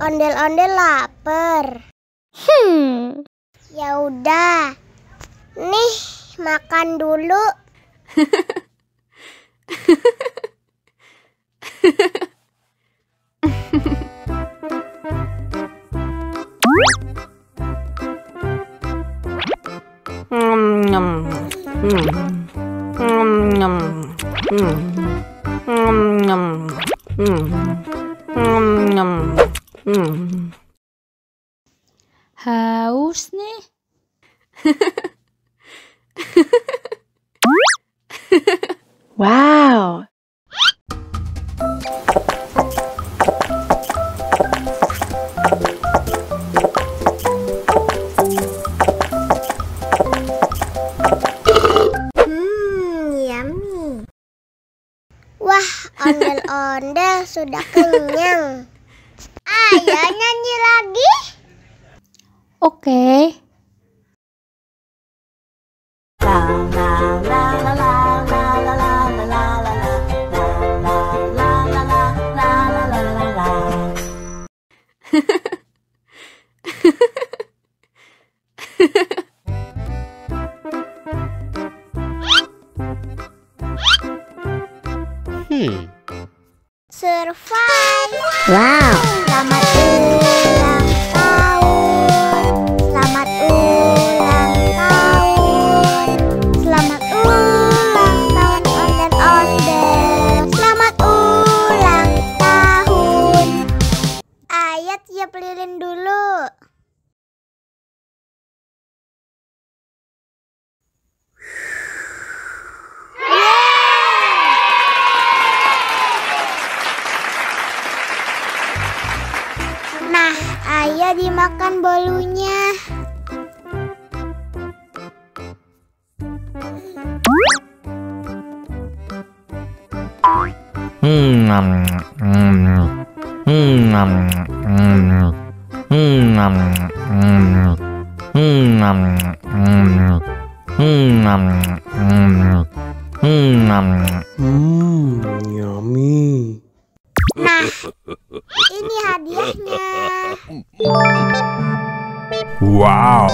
Ondel-ondel lapar. Ya udah. Nih, makan dulu. Haus nih. Wow. Yummy. Wah, ondel-ondel sudah kenyang. Ayo nyanyi lagi. Oke. Survive. Wow. Selamat ulang tahun. Selamat ulang tahun. Selamat ulang tahun ondel-ondel. Selamat ulang tahun. Ayo tiup lilin dulu. Nah, ayo dimakan bolunya. Yummy. Nah, ini hadiahnya. Wow.